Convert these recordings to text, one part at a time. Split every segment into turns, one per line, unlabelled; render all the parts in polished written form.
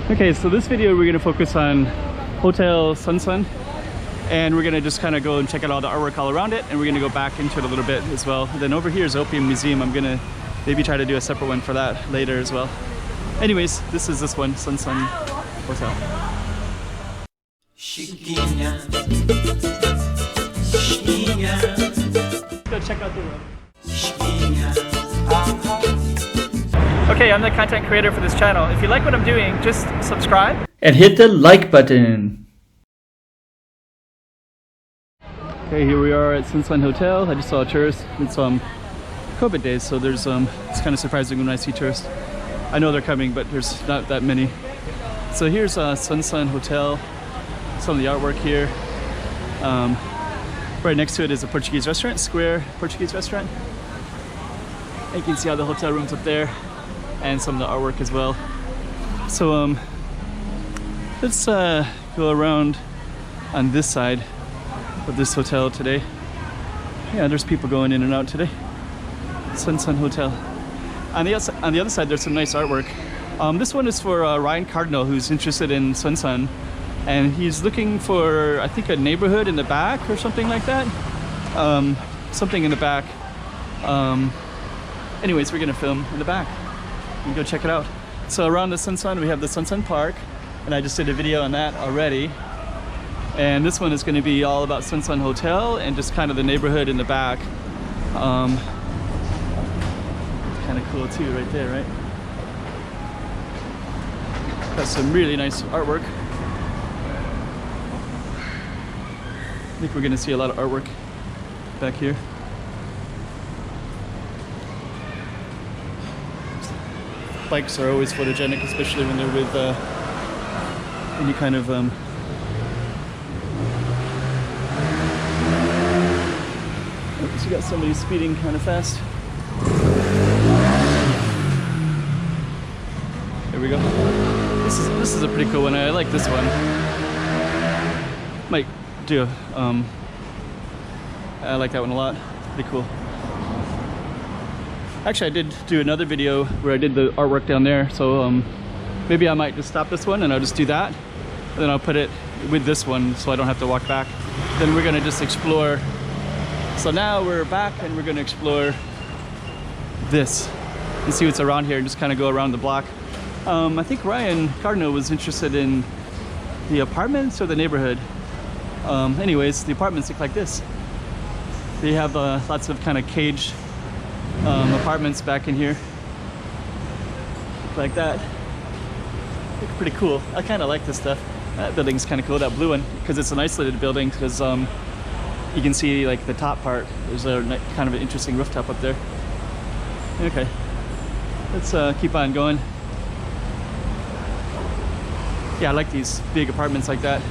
Okay, so this video we're going to focus on Hotel SunSun, and we're going to just kind of go and check out all the artwork all around it, and we're going to go back into it a little bit as well. Then over here is Opium Museum. I'm going to maybe try to do a separate one for that later as well. Anyways, this is this one, SunSun Hotel. Go check out the room. Okay, I'm the content creator for this channel. If you like what I'm doing, just subscribe and hit the like button. Okay, here we are at SunSun Hotel. I just saw a tourist. It's COVID days, so there's it's kind of surprising when I see tourists. I know they're coming, but there's not that many. So here's SunSun Hotel. Some of the artwork here. Right next to it is a Portuguese restaurant, square Portuguese restaurant. And you can see all the hotel rooms up there, and some of the artwork as well. So let's go around on this side of this hotel today. Yeah, there's people going in and out today. SunSun Hotel. On the other side, there's some nice artwork. This one is for Ryan Cardinal, who's interested in SunSun, and he's looking for, I think, a neighborhood in the back or something like that. Something in the back. Anyways, we're gonna film in the back. You can go check it out. So around the SunSun, we have the SunSun Park, and I just did a video on that already. And this one is going to be all about SunSun Hotel and just kind of the neighborhood in the back. Kind of cool too, right there, right? Got some really nice artwork. I think we're going to see a lot of artwork back here. Bikes are always photogenic, especially when they're with any kind of so you got somebody speeding kind of fast. There we go. This is a pretty cool one. I like this one. Might do I like that one a lot. Pretty cool. Actually, I did do another video where I did the artwork down there, so maybe I might just stop this one and I'll just do that, and then I'll put it with this one so I don't have to walk back. Then we're gonna just explore. So now we're back and we're gonna explore this and see what's around here and just kind of go around the block. I think Ryan Cardinal was interested in the apartments or the neighborhood. Anyways, the apartments look like this. They have lots of kind of caged apartments back in here, like that. Look pretty cool. I kind of like this stuff. That building's kind of cool, that blue one, because it's an isolated building. Because you can see like the top part. There's a kind of an interesting rooftop up there. Okay, let's keep on going. Yeah, I like these big apartments like that.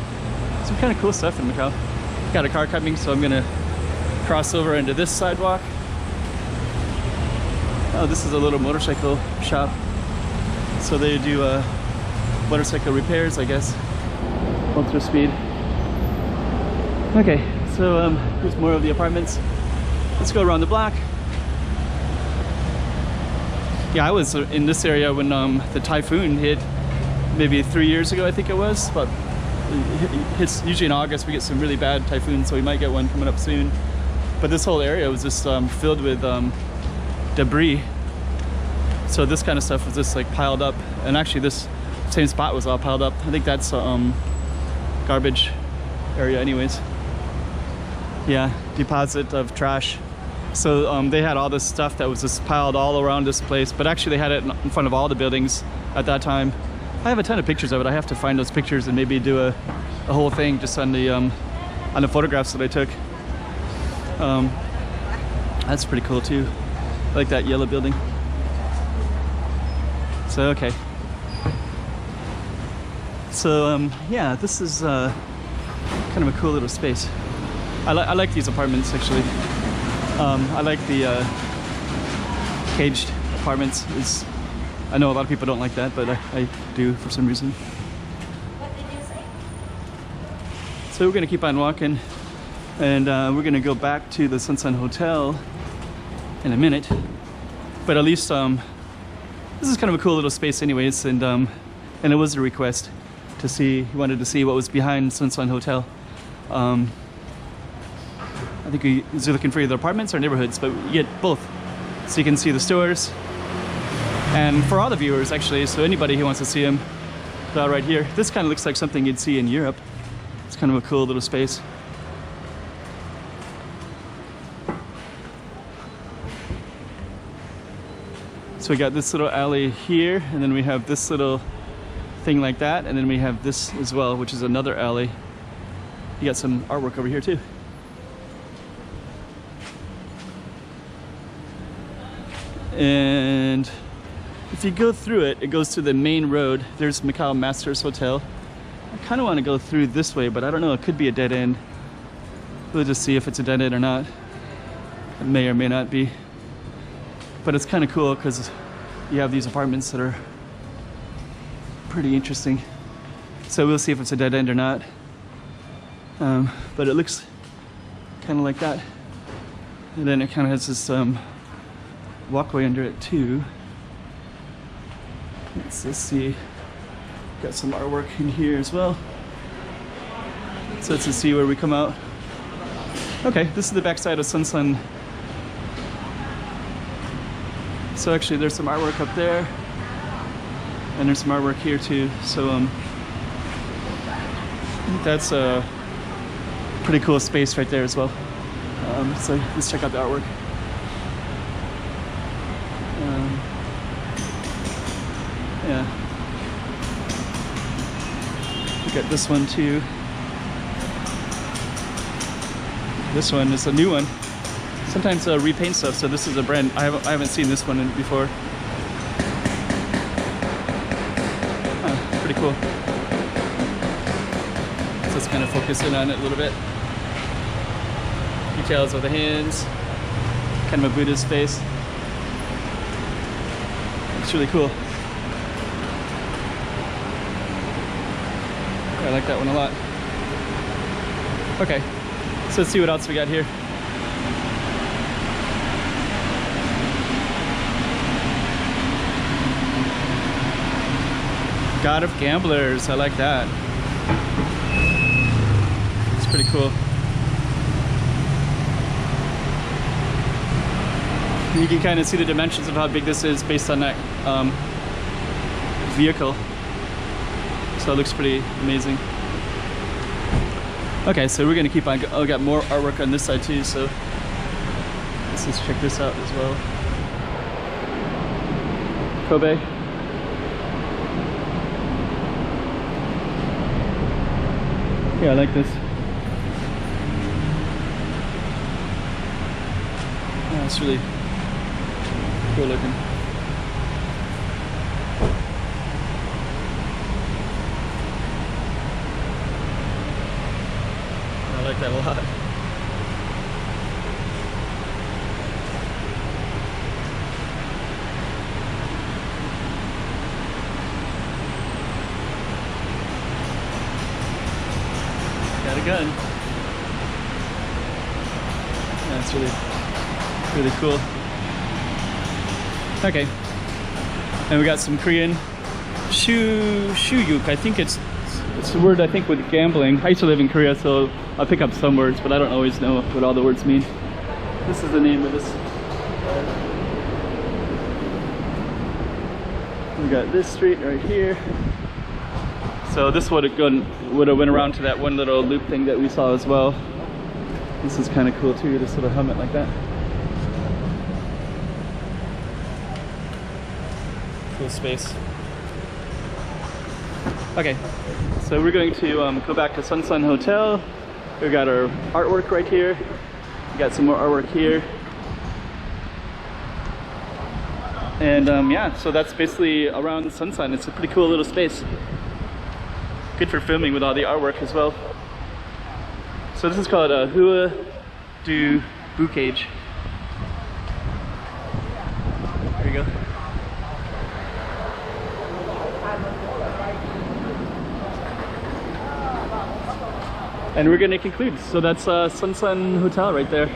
Some kind of cool stuff in Macau. Got a car coming, so I'm gonna cross over into this sidewalk. Oh, this is a little motorcycle shop. So they do motorcycle repairs, I guess. Ultra speed. Okay, so here's more of the apartments. Let's go around the block. Yeah, I was in this area when the typhoon hit maybe 3 years ago, I think it was. But it hits usually in August. We get some really bad typhoons, so we might get one coming up soon. But this whole area was just filled with debris. So this kind of stuff was just like piled up, and actually this same spot was all piled up. I think that's garbage area anyways. Yeah, deposit of trash. So they had all this stuff that was just piled all around this place, but actually they had it in front of all the buildings at that time. I have a ton of pictures of it. I have to find those pictures and maybe do a whole thing just on the photographs that I took. That's pretty cool too. I like that yellow building. So okay. So yeah, this is kind of a cool little space. I like these apartments actually. I like the caged apartments. I know a lot of people don't like that, but I do for some reason. So we're gonna keep on walking, and we're gonna go back to the SunSun Hotel in a minute. But at least this is kind of a cool little space anyways, and and it was a request to see. He wanted to see what was behind SunSun Hotel. I think he's looking for either apartments or neighborhoods, but you get both, so you can see the stores. And for all the viewers, actually, so anybody who wants to see him, right here. This kind of looks like something you'd see in Europe. It's kind of a cool little space. So we got this little alley here, and then we have this little thing like that, and then we have this as well, which is another alley. You got some artwork over here too. And if you go through it, it goes to the main road. There's Macau Masters Hotel. I kind of want to go through this way, but I don't know, it could be a dead end. We'll just see if it's a dead end or not. It may or may not be. But it's kind of cool because you have these apartments that are pretty interesting. So we'll see if it's a dead end or not. But it looks kind of like that. And then it kind of has this walkway under it too. Let's see. Got some artwork in here as well. So let's see where we come out. Okay, this is the backside of SunSun. So actually there's some artwork up there, and there's some artwork here too. So I think that's a pretty cool space right there as well. So let's check out the artwork. Yeah. We got this one too. This one is a new one. Sometimes repaint stuff, so this is a brand. I haven't seen this one before. Pretty cool. So let's kind of focus in on it a little bit. Details of the hands. Kind of a Buddha's face. It's really cool. I like that one a lot. Okay, so let's see what else we got here. God of Gamblers, I like that. It's pretty cool. You can kind of see the dimensions of how big this is based on that vehicle. So it looks pretty amazing. Okay, so we're gonna keep on. Oh, we got more artwork on this side too, so let's just check this out as well. Kobe. Yeah, I like this. Yeah, it's really cool looking. I like that a lot. Got a gun. That's really cool. Okay, and we got some Korean shuyuk. I think it's a word, I think, with gambling. I used to live in Korea, so I'll pick up some words, but I don't always know what all the words mean. This is the name of this. We got this street right here. So this would have went around to that one little loop thing that we saw as well. This is kind of cool too, this little helmet like that. Cool space. Okay, so we're going to go back to SunSun Hotel. We got our artwork right here. We got some more artwork here. And yeah, so that's basically around SunSun. It's a pretty cool little space. Good for filming with all the artwork as well. So this is called a Hua du Boucage. There you go. And we're gonna conclude. So that's SunSun Hotel right there.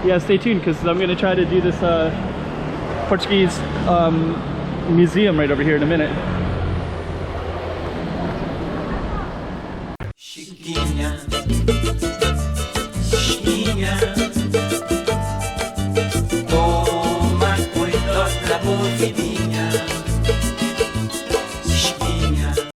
Yeah, stay tuned because I'm gonna try to do this Portuguese museum right over here in a minute.
Chiquinha,